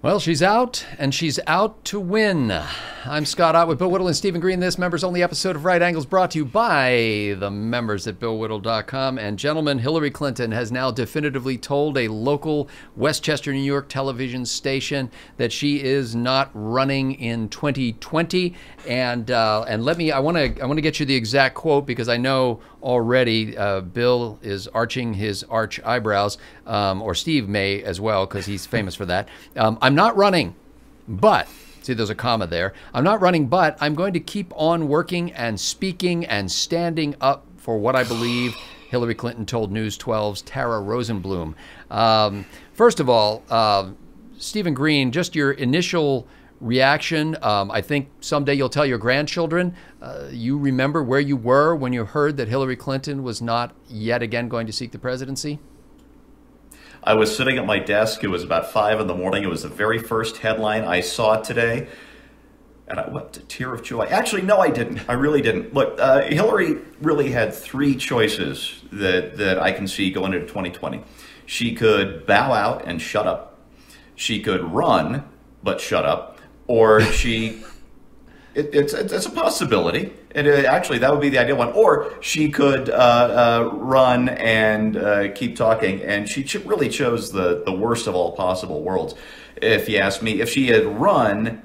Well, she's out, and she's out to win. I'm Scott Ott with Bill Whittle and Stephen Green. This members-only episode of Right Angles brought to you by the members at BillWhittle.com. And gentlemen, Hillary Clinton has now definitively told a local Westchester, New York television station that she is not running in 2020. And I want to get you the exact quote because I know already Bill is arching his arch eyebrows, or Steve may as well because he's famous for that. I'm not running, but, see there's a comma there, I'm not running, but I'm going to keep on working and speaking and standing up for what I believe, Hillary Clinton told News 12's Tara Rosenblum. First of all, Stephen Green, just your initial reaction. I think someday you'll tell your grandchildren you remember where you were when you heard that Hillary Clinton was not yet again going to seek the presidency. I was sitting at my desk. It was about 5 in the morning. It was the very first headline I saw today. And I wept a tear of joy. Actually, no, I didn't. I really didn't. Look, Hillary really had 3 choices that I can see going into 2020. She could bow out and shut up. She could run, but shut up. Or she, it's a possibility. And actually, that would be the ideal one. Or she could run and keep talking. And she really chose the worst of all possible worlds. If you ask me, if she had run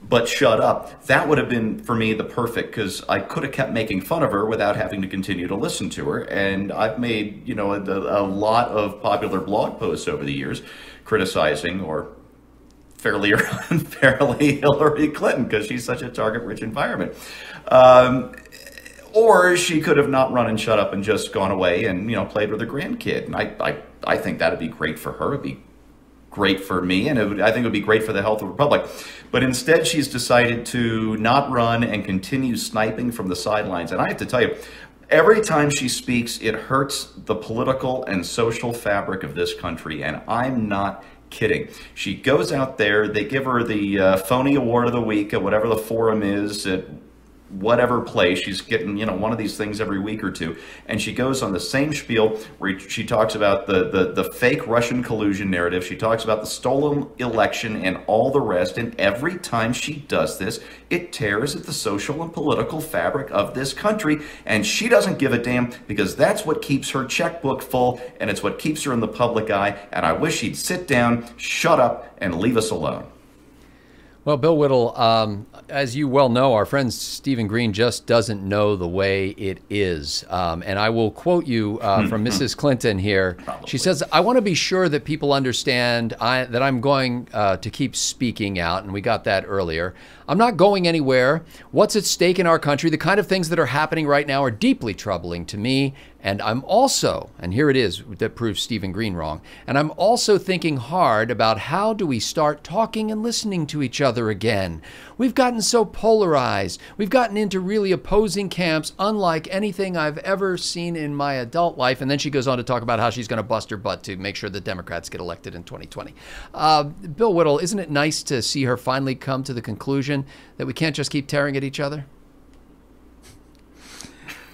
but shut up, that would have been, for me, the perfect, because I could have kept making fun of her without having to continue to listen to her. And I've made, a lot of popular blog posts over the years criticizing or fairly or unfairly Hillary Clinton because she's such a target-rich environment. Or she could have not run and shut up and just gone away and, played with her grandkid. And I think that would be great for her. It'd be great for me, and I think it would be great for the health of the Republic. But instead, she's decided to not run and continue sniping from the sidelines. And I have to tell you, every time she speaks, it hurts the political and social fabric of this country. And I'm not kidding. She goes out there, they give her the phony award of the week at whatever the forum is, at whatever place. She's getting, one of these things every week or two. And she goes on the same spiel where she talks about the fake Russian collusion narrative. She talks about the stolen election and all the rest. And every time she does this, it tears at the social and political fabric of this country. And she doesn't give a damn because that's what keeps her checkbook full and it's what keeps her in the public eye. And I wish she'd sit down, shut up, and leave us alone. Well, Bill Whittle, as you well know, our friend Stephen Green just doesn't know the way it is. And I will quote you from Mrs. Clinton here. Probably. She says, I want to be sure that people understand that I'm going to keep speaking out. And we got that earlier. I'm not going anywhere. What's at stake in our country, the kind of things that are happening right now are deeply troubling to me. And I'm also, and here it is that proves Stephen Green wrong, and I'm also thinking hard about how do we start talking and listening to each other again. We've gotten so polarized. We've gotten into really opposing camps, unlike anything I've ever seen in my adult life. And then she goes on to talk about how she's going to bust her butt to make sure the Democrats get elected in 2020. Bill Whittle, isn't it nice to see her finally come to the conclusion that we can't just keep tearing at each other?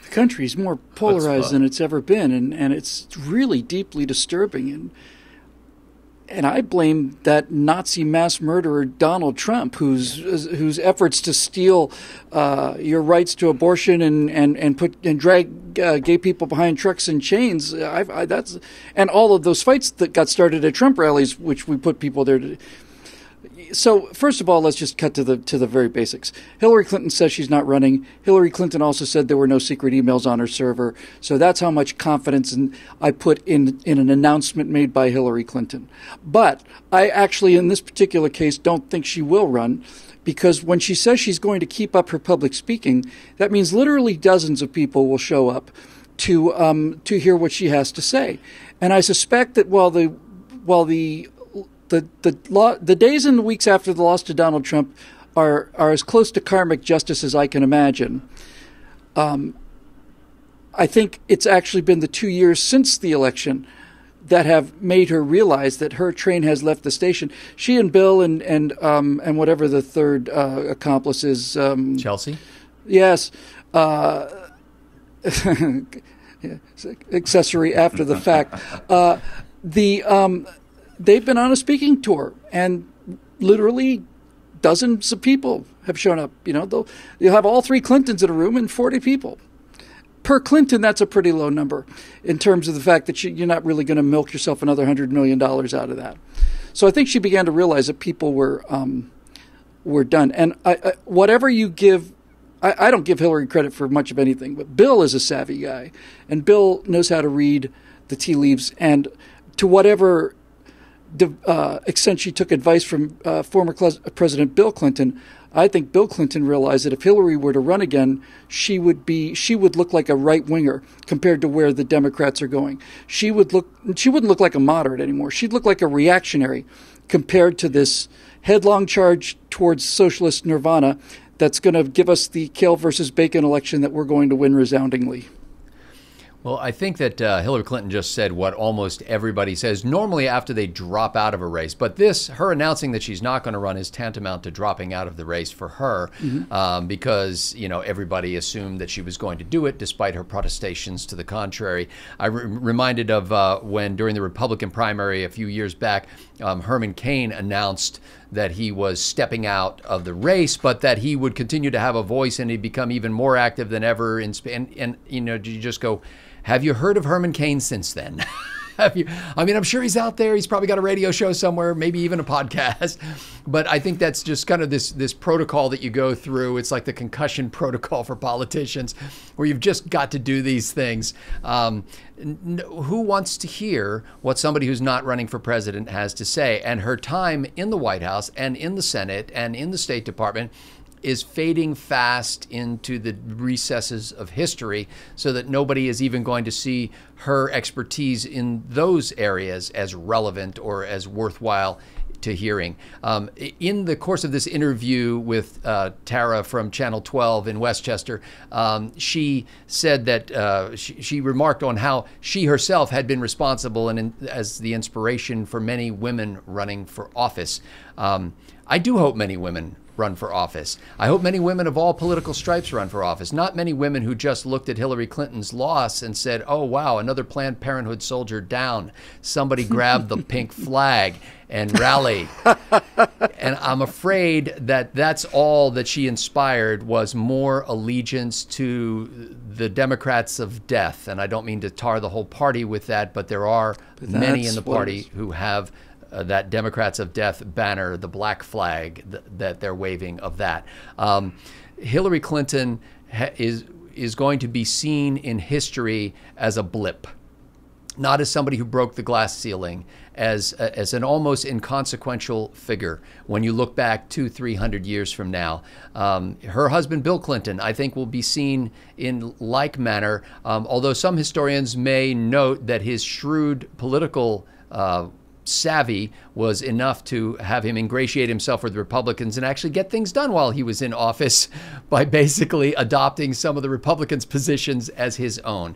The country is more polarized than it's ever been, and it's really deeply disturbing. And I blame that Nazi mass murderer Donald Trump, whose efforts to steal your rights to abortion and drag gay people behind trucks and chains. And all of those fights that got started at Trump rallies, which we put people there to. So first of all, let's just cut to the very basics. Hillary Clinton says she's not running. Hillary Clinton also said there were no secret emails on her server. So that's how much confidence I put in an announcement made by Hillary Clinton. But I actually, in this particular case, don't think she will run, because when she says she's going to keep up her public speaking, that means literally dozens of people will show up to hear what she has to say. And I suspect that while the days and the weeks after the loss to Donald Trump are as close to karmic justice as I can imagine, I think it's actually been the 2 years since the election that have made her realize that her train has left the station. She and Bill and whatever the third accomplice is, Chelsea. Yes, accessory after the fact. They've been on a speaking tour, and literally dozens of people have shown up. You'll have all three Clintons in a room and 40 people. Per Clinton, that's a pretty low number in terms of the fact that you're not really going to milk yourself another $100 million out of that. So I think she began to realize that people were done. And whatever you give, I don't give Hillary credit for much of anything, but Bill is a savvy guy, and Bill knows how to read the tea leaves. And to whatever extent she took advice from former President Bill Clinton, I think Bill Clinton realized that if Hillary were to run again, she would look like a right winger compared to where the Democrats are going. She wouldn't look like a moderate anymore. She'd look like a reactionary compared to this headlong charge towards socialist nirvana that's going to give us the kale versus bacon election that we're going to win resoundingly. Well, I think that Hillary Clinton just said what almost everybody says normally after they drop out of a race. But her announcing that she's not going to run is tantamount to dropping out of the race for her, because everybody assumed that she was going to do it despite her protestations to the contrary. I'm reminded of when during the Republican primary a few years back, Herman Cain announced that he was stepping out of the race, but that he would continue to have a voice and he'd become even more active than ever. And you just go, have you heard of Herman Cain since then? I'm sure he's out there. He's probably got a radio show somewhere, maybe even a podcast. But I think that's just kind of this protocol that you go through. It's like the concussion protocol for politicians, where you've just got to do these things. Who wants to hear what somebody who's not running for president has to say? And her time in the White House and in the Senate and in the State Department is fading fast into the recesses of history, so that nobody is even going to see her expertise in those areas as relevant or as worthwhile to hearing. In the course of this interview with Tara from Channel 12 in Westchester, she said that she remarked on how she herself had been responsible and as the inspiration for many women running for office. I do hope many women run for office. I hope many women of all political stripes run for office. Not many women who just looked at Hillary Clinton's loss and said, oh, wow, another Planned Parenthood soldier down. Somebody grabbed the pink flag and rallied. And I'm afraid that that's all that she inspired, was more allegiance to the Democrats of death. And I don't mean to tar the whole party with that, but there are many in the party who have that Democrats of Death banner, the black flag that they're waving of that. Hillary Clinton is going to be seen in history as a blip, not as somebody who broke the glass ceiling, as an almost inconsequential figure when you look back 200-300 years from now. Her husband, Bill Clinton, I think will be seen in like manner, although some historians may note that his shrewd political savvy was enough to have him ingratiate himself with the Republicans and actually get things done while he was in office by basically adopting some of the Republicans' positions as his own.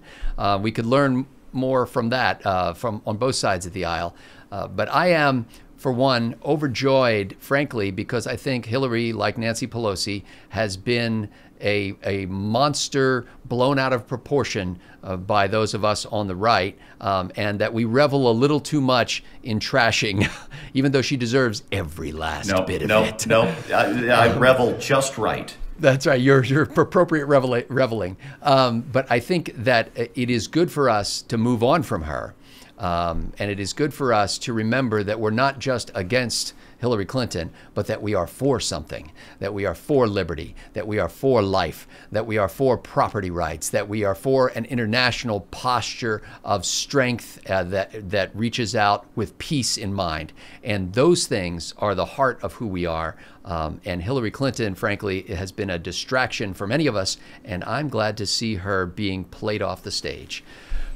We could learn more from that from on both sides of the aisle. But I am, for one, overjoyed, frankly, because I think Hillary, like Nancy Pelosi, has been a monster blown out of proportion by those of us on the right, and that we revel a little too much in trashing, even though she deserves every last bit of it. I revel just right. That's right. You're appropriate reveling. But I think that it is good for us to move on from her. And it is good for us to remember that we're not just against Hillary Clinton, but that we are for something, that we are for liberty, that we are for life, that we are for property rights, that we are for an international posture of strength that reaches out with peace in mind. And those things are the heart of who we are. And Hillary Clinton, frankly, has been a distraction for many of us, and I'm glad to see her being played off the stage.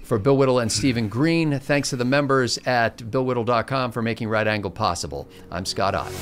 For Bill Whittle and Stephen Green, thanks to the members at BillWhittle.com for making Right Angle possible. I'm Scott Ott.